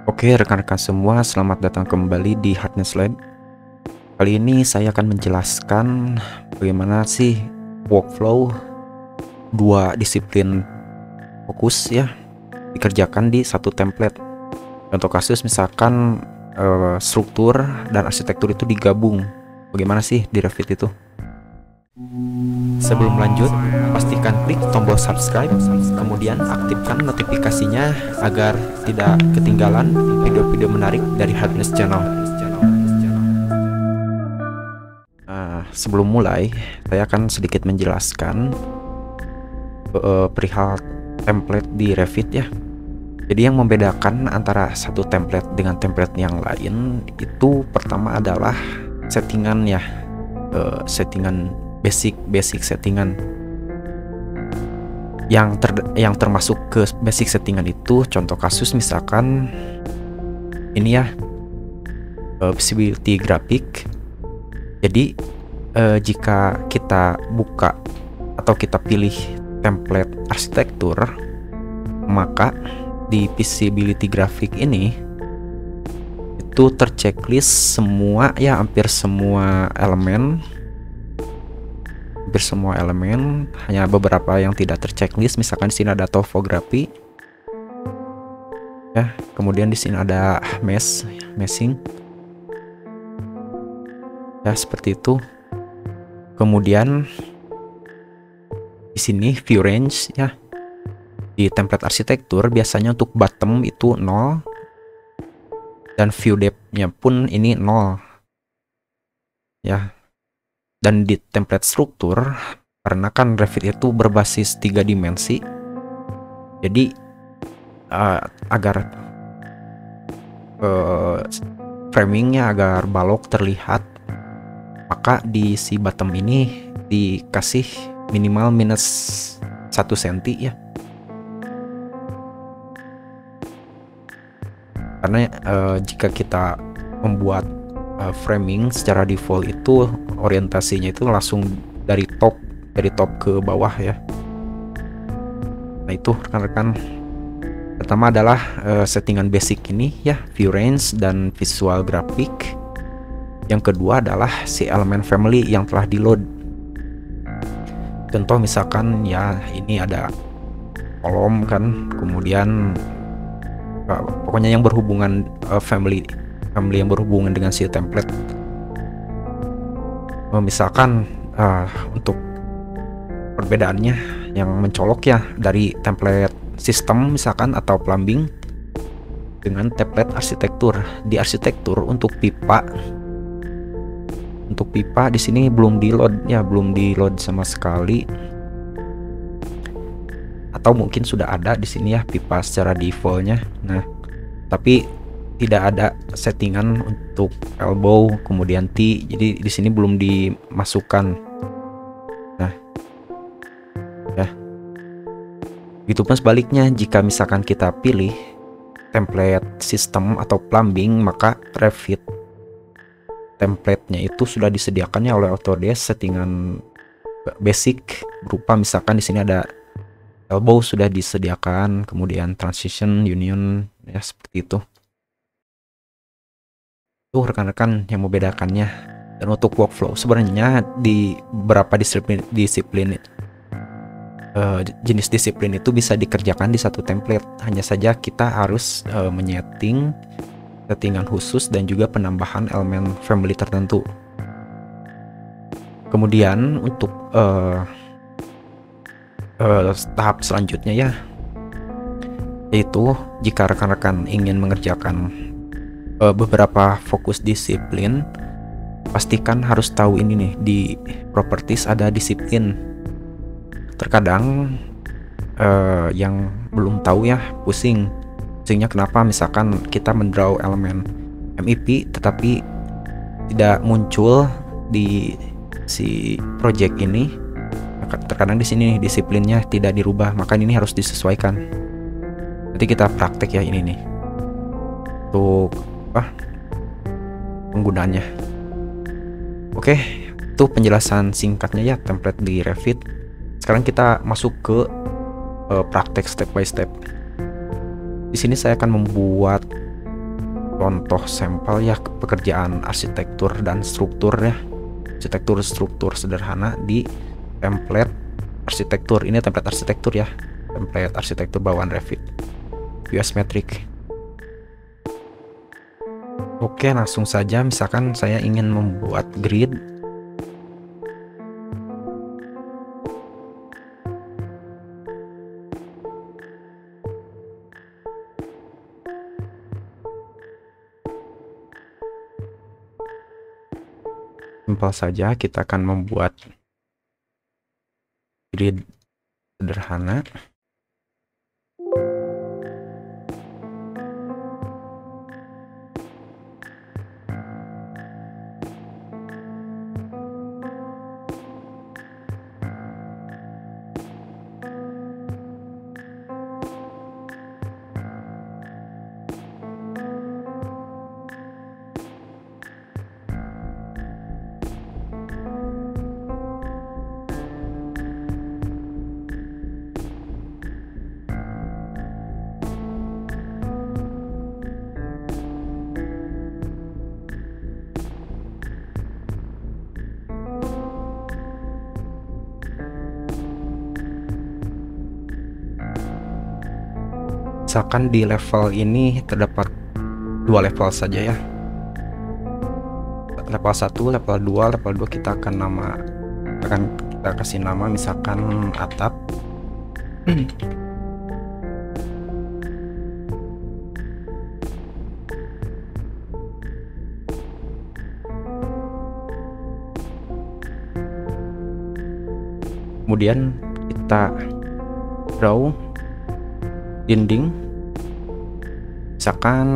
Oke, rekan-rekan semua, selamat datang kembali di Hardness Lab. Kali ini saya akan menjelaskan bagaimana sih workflow dua disiplin fokus ya dikerjakan di satu template. Contoh kasus misalkan struktur dan arsitektur itu digabung. Bagaimana sih di Revit itu? Sebelum lanjut, pastikan klik tombol subscribe, kemudian aktifkan notifikasinya agar tidak ketinggalan video-video menarik dari Hardness Channel. Sebelum mulai, saya akan sedikit menjelaskan perihal template di Revit ya. Jadi yang membedakan antara satu template dengan template yang lain itu pertama adalah settingan ya, settingan basic settingan. Yang termasuk ke basic settingan itu contoh kasus misalkan ini ya, visibility graphic. Jadi jika kita buka atau kita pilih template arsitektur, maka di visibility graphic ini itu terchecklist semua ya, hampir semua elemen, hanya beberapa yang tidak terchecklist. Misalkan di sini ada topografi ya, kemudian di sini ada meshing ya, seperti itu. Kemudian di sini view range ya, di template arsitektur biasanya untuk bottom itu 0 dan view depth-nya pun ini 0 ya. Dan di template struktur, karena kan Revit itu berbasis 3 dimensi, jadi agar framingnya agar balok terlihat, maka di si bottom ini dikasih minimal minus 1 cm ya. Karena jika kita membuat framing secara default itu orientasinya itu langsung dari top ke bawah ya. Nah itu rekan-rekan, pertama adalah settingan basic ini ya, view range dan visual graphic. Yang kedua adalah si elemen family yang telah di load. Contoh misalkan ya, ini ada kolom kan, kemudian pokoknya yang berhubungan family yang berhubungan dengan si template. Misalkan untuk perbedaannya yang mencolok ya, dari template sistem misalkan atau plumbing dengan template arsitektur. Di arsitektur untuk pipa di sini belum di load sama sekali, atau mungkin sudah ada di sini ya pipa secara defaultnya. Nah tapi tidak ada settingan untuk elbow kemudian T, jadi di sini belum dimasukkan. Nah ya, itu pun sebaliknya, jika misalkan kita pilih template sistem atau plumbing, maka Revit template-nya itu sudah disediakannya oleh Autodesk settingan basic, berupa misalkan di sini ada elbow sudah disediakan, kemudian transition, union ya, seperti itu. Tuh rekan-rekan yang membedakannya. Dan untuk workflow sebenarnya di beberapa jenis disiplin itu bisa dikerjakan di satu template, hanya saja kita harus settingan khusus dan juga penambahan elemen family tertentu. Kemudian untuk tahap selanjutnya ya, yaitu jika rekan-rekan ingin mengerjakan beberapa fokus disiplin, pastikan harus tahu ini nih, di properties ada disiplin. Terkadang yang belum tahu ya pusingnya kenapa, misalkan kita mendraw elemen MEP tetapi tidak muncul di si project ini. Terkadang di sini disiplinnya tidak dirubah, maka ini harus disesuaikan. Nanti kita praktek ya ini nih untuk penggunaannya. Oke, itu penjelasan singkatnya ya template di Revit. Sekarang kita masuk ke praktek step by step. Di sini saya akan membuat contoh sampel ya pekerjaan arsitektur dan struktur ya. Arsitektur sederhana di template arsitektur. Ini template arsitektur ya. Template arsitektur bawaan Revit. US Metric. Oke, langsung saja. Misalkan saya ingin membuat grid. Simpel saja, kita akan membuat grid sederhana. Misalkan di level ini terdapat 2 level saja ya. Level 1, level 2 kita akan kita kasih nama misalkan atap. Kemudian kita draw dinding, misalkan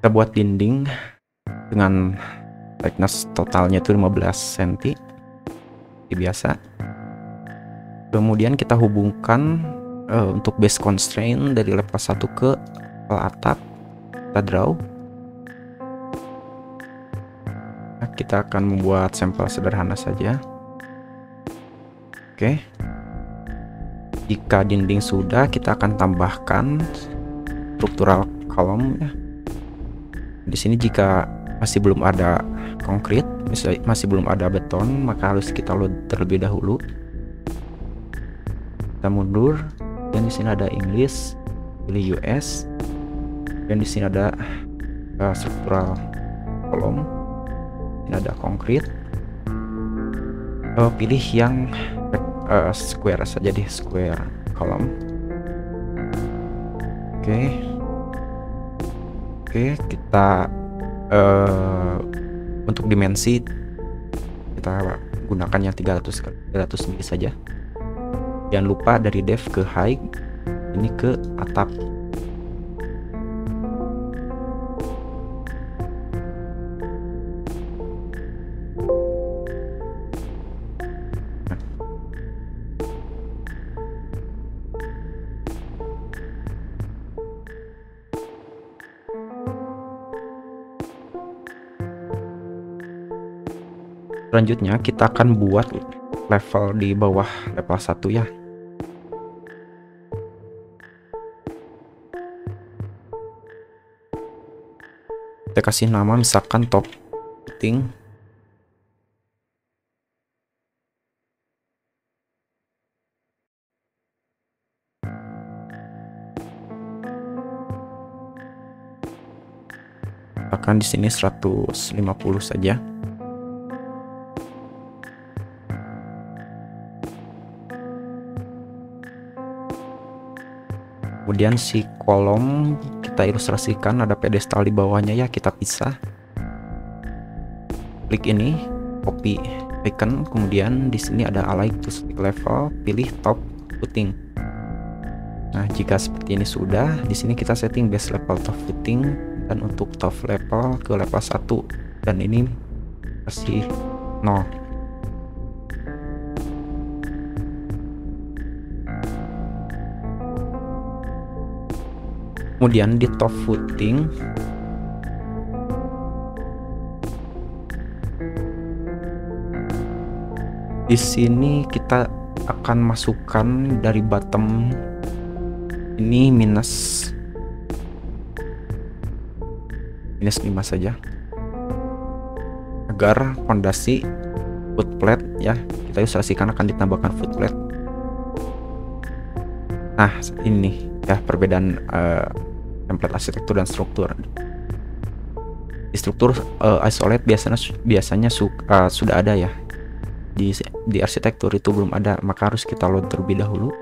kita buat dinding dengan thickness totalnya itu 15 cm seperti biasa. Kemudian kita hubungkan untuk base constraint dari level 1 ke level atap, kita draw. Nah, kita akan membuat sampel sederhana saja. Oke, jika dinding sudah, kita akan tambahkan struktural column ya. Di sini jika masih belum ada konkrit, masih belum ada beton, maka harus kita load terlebih dahulu. Kita mundur, dan di sini ada English, pilih US, dan di sini ada struktural kolom, ini ada konkrit. Pilih yang square saja deh, square kolom. Oke, kita untuk dimensi kita gunakan yang 300 mm saja. Jangan lupa dari depth ke height, ini ke atap. Selanjutnya kita akan buat level di bawah level 1 ya. Kita kasih nama misalkan top footing. Akan di sini 150 saja. Kemudian si kolom kita ilustrasikan ada pedestal di bawahnya ya, kita pisah. Klik ini, copy icon, kemudian di sini ada align to stick level, pilih top footing. Nah, jika seperti ini sudah, di sini kita setting base level top footing dan untuk top level ke level 1. dan ini kasih 0. Kemudian di top footing di sini kita akan masukkan dari bottom ini minus 5 saja agar fondasi foot plate ya kita ilustrasikan akan ditambahkan foot plate. Nah ini ya perbedaan template arsitektur dan struktur. Di struktur isolate biasanya sudah ada ya, di arsitektur itu belum ada, maka harus kita load terlebih dahulu.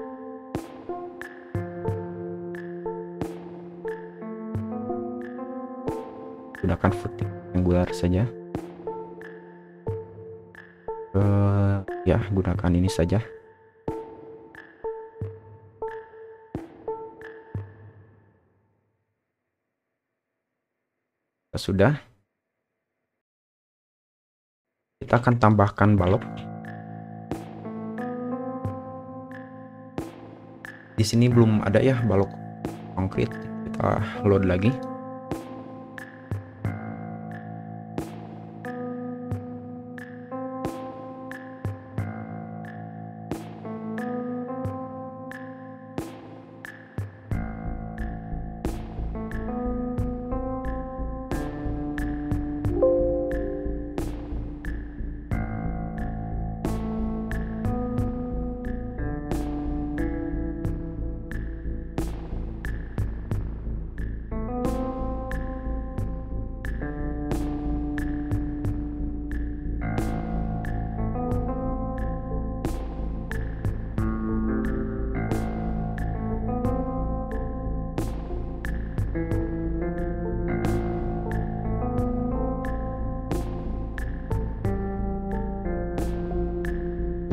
Gunakan footing angular saja. Ya gunakan ini saja. Sudah, kita akan tambahkan balok. Di sini belum ada ya balok konkret, kita load lagi.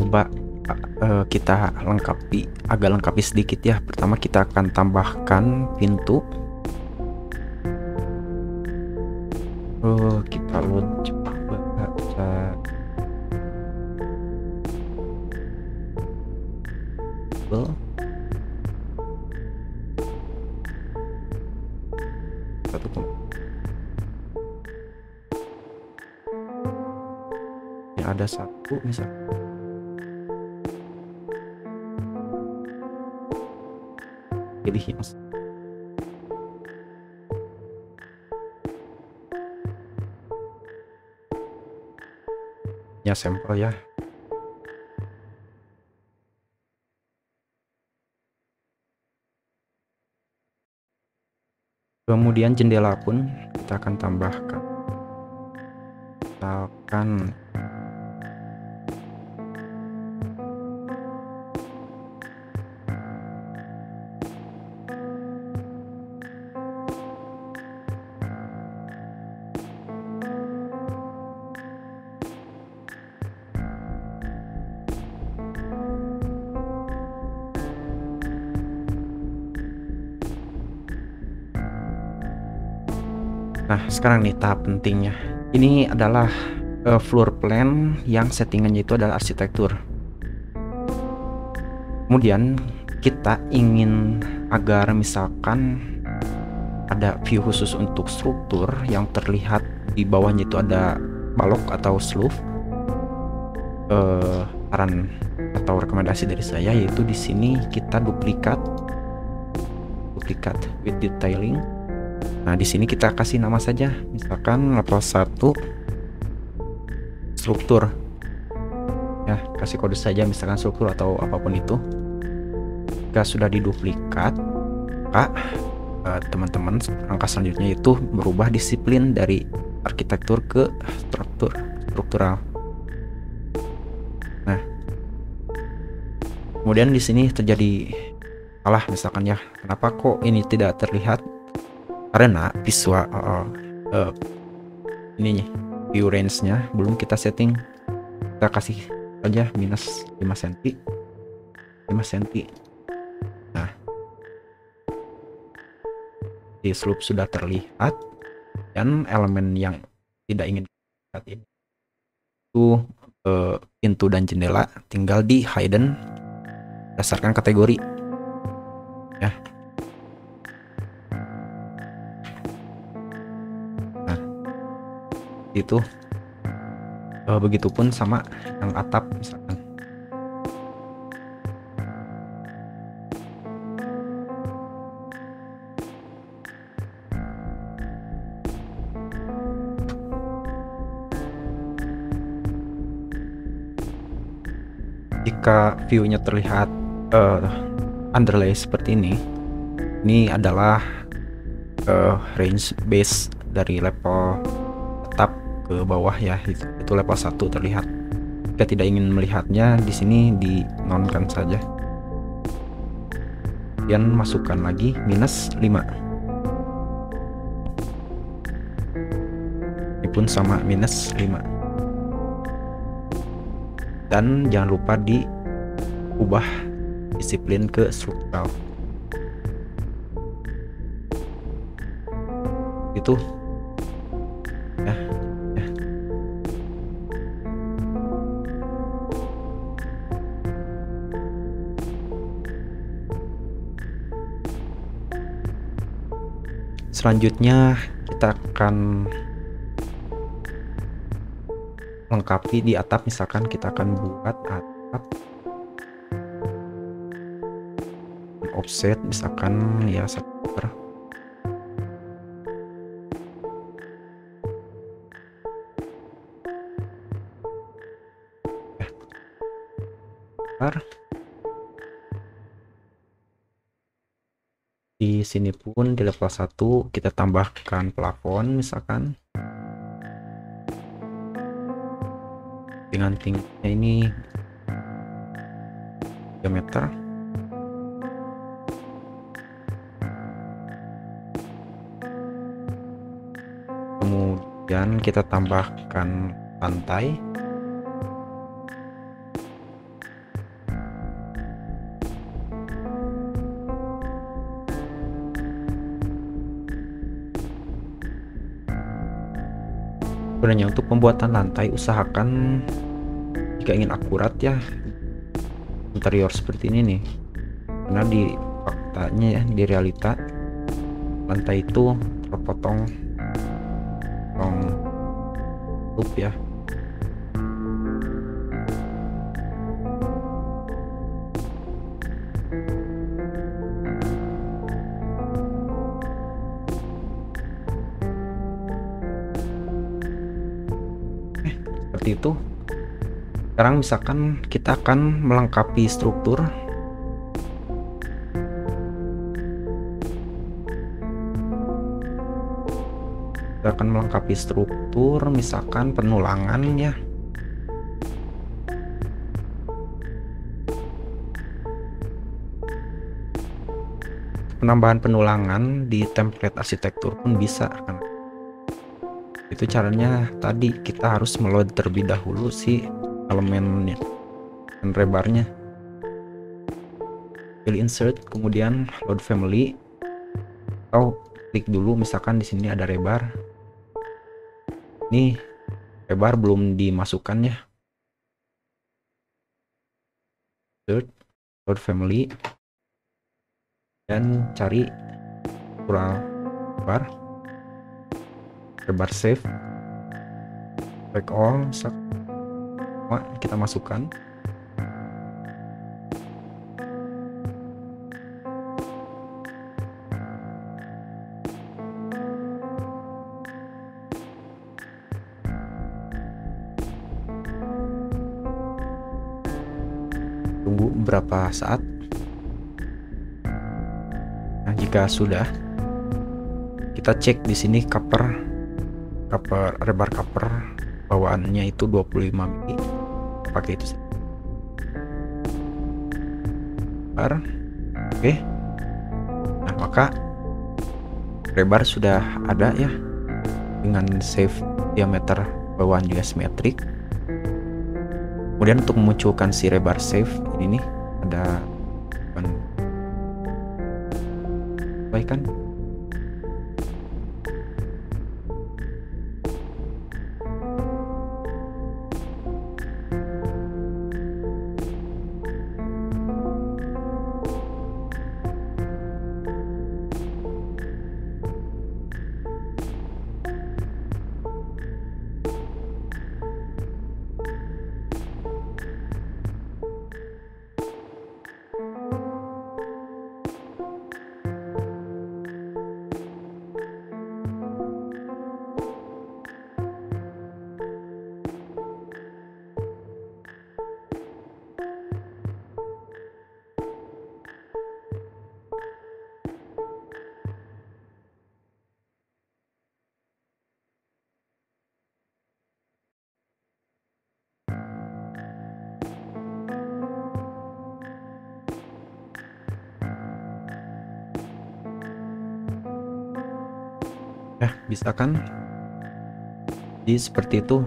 Coba kita agak lengkapi sedikit ya. Pertama kita akan tambahkan pintu. Kita load baca yang ada satu misalnya. Pilih yang ya sampel ya. Kemudian jendela pun kita akan tambahkan, misalkan nah sekarang nih tahap pentingnya. Ini adalah floor plan yang settingannya itu adalah arsitektur. Kemudian kita ingin agar misalkan ada view khusus untuk struktur yang terlihat di bawahnya itu ada balok atau slope. Saran atau rekomendasi dari saya yaitu di sini kita duplikat with detailing. Nah, di sini kita kasih nama saja, misalkan level 1 struktur. Ya, kasih kode saja misalkan struktur atau apapun itu. Jika sudah diduplikat, maka teman-teman langkah selanjutnya itu merubah disiplin dari arsitektur ke struktural. Nah, kemudian di sini terjadi salah misalkan ya, kenapa kok ini tidak terlihat? Karena visual ininya view range-nya belum kita setting. Kita kasih saja minus 5 cm. Nah, di slope sudah terlihat dan elemen yang tidak ingin terlihat ini. Itu pintu dan jendela tinggal di hidden berdasarkan kategori ya. Nah, itu begitupun sama yang atap misalkan. Jika view-nya terlihat underlay seperti ini adalah range base dari level atap ke bawah ya, itu level 1 terlihat. Jika tidak ingin melihatnya, di sini di-nonkan saja. Kemudian masukkan lagi minus 5. Ini pun sama minus 5. Dan jangan lupa diubah disiplin ke struktural. Itu ya. Selanjutnya kita akan lengkapi di atap. Misalkan kita akan buat atap offset misalkan ya 1 meter. Di sini pun di level 1 kita tambahkan plafon misalkan dengan tingginya ini 3 meter. Kemudian kita tambahkan lantai. Sebenarnya untuk pembuatan lantai usahakan jika ingin akurat ya interior seperti ini nih, karena di faktanya ya, di realita lantai itu terpotong loop ya. Seperti itu. Sekarang misalkan kita akan melengkapi struktur. Kita akan melengkapi struktur misalkan penulangan ya. Penambahan penulangan di template arsitektur pun bisa kan. Itu caranya tadi kita harus meload terlebih dahulu si elemennya dan rebarnya. Pilih insert kemudian load family atau klik dulu misalkan di sini ada rebar. Ini rebar belum dimasukkan ya. Insert load family dan cari rebar. Rebar save back all semua kita masukkan. Tunggu beberapa saat. Nah, jika sudah kita cek di sini rebar cover bawaannya itu 25 mili, pakai itu saja. Oke. Nah, maka rebar sudah ada ya dengan save diameter bawaan juga simetrik. Kemudian untuk memunculkan si rebar save ini nih ada kan Ya, bisa kan? Jadi seperti itu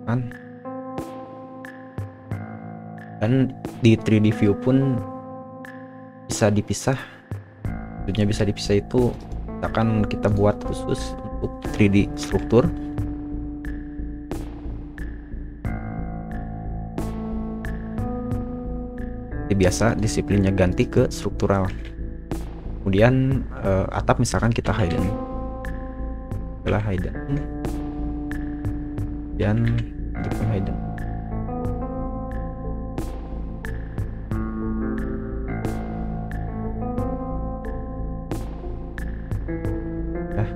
kan. Dan di 3D view pun bisa dipisah. Maksudnya bisa dipisah itu misalkan kita buat khusus untuk 3D struktur. Jadi biasa disiplinnya ganti ke struktural. Kemudian atap misalkan kita hidden. Setelah hidden dan untuk hidden. Nah,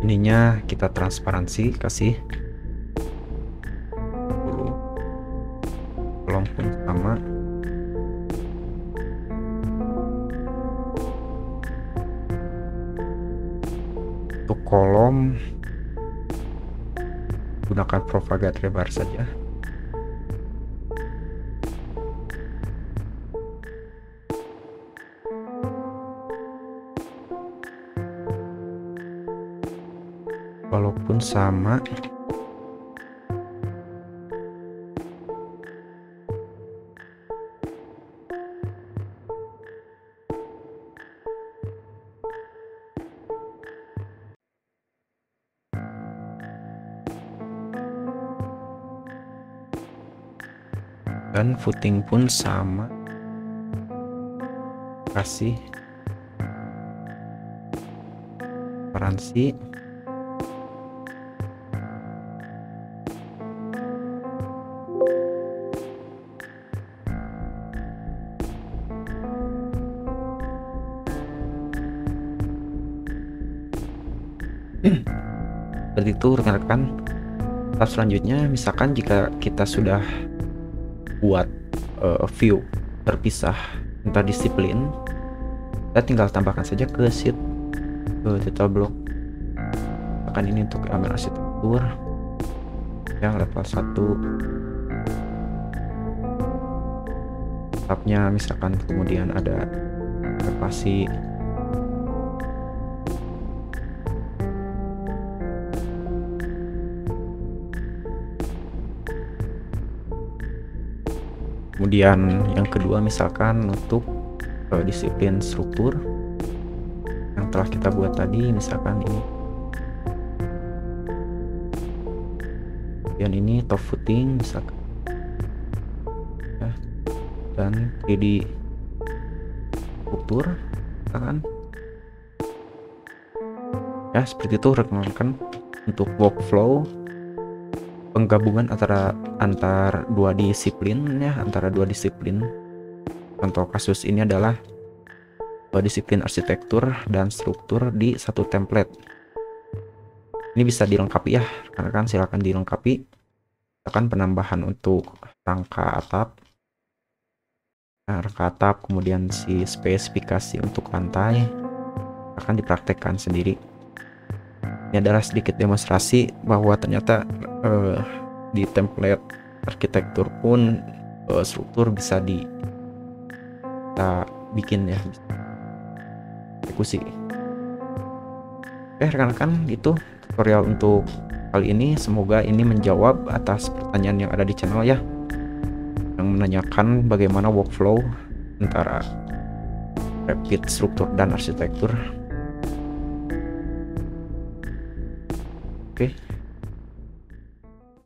ininya kita transparansi, kasih dulu kolom pun sama. Untuk kolom gunakan propagate rebar saja. Walaupun sama, dan footing pun sama, kasih transparansi. Seperti itu rekan-rekan. Tahap selanjutnya, misalkan jika kita sudah buat view terpisah antar disiplin, kita tinggal tambahkan saja ke sheet, ke title block. Misalkan ini untuk elemen arsitektur yang level 1, tabnya misalkan, kemudian ada elevasi, kemudian yang kedua misalkan untuk disiplin struktur yang telah kita buat tadi, misalkan ini, kemudian ini top footing misalkan ya, dan 3D struktur misalkan ya. Seperti itu rekan-rekan untuk workflow penggabungan antar dua disiplin ya, antara dua disiplin. Contoh kasus ini adalah disiplin arsitektur dan struktur di satu template. Ini bisa dilengkapi ya, rekan-rekan, silakan dilengkapi. Misalkan penambahan untuk rangka atap, kemudian si spesifikasi untuk lantai akan dipraktekkan sendiri. Ini adalah sedikit demonstrasi bahwa ternyata di template arsitektur pun struktur bisa kita bikin ya, eksekusi. Oke rekan-rekan, itu tutorial untuk kali ini. Semoga ini menjawab atas pertanyaan yang ada di channel ya, yang menanyakan bagaimana workflow antara Revit struktur dan arsitektur. Oke.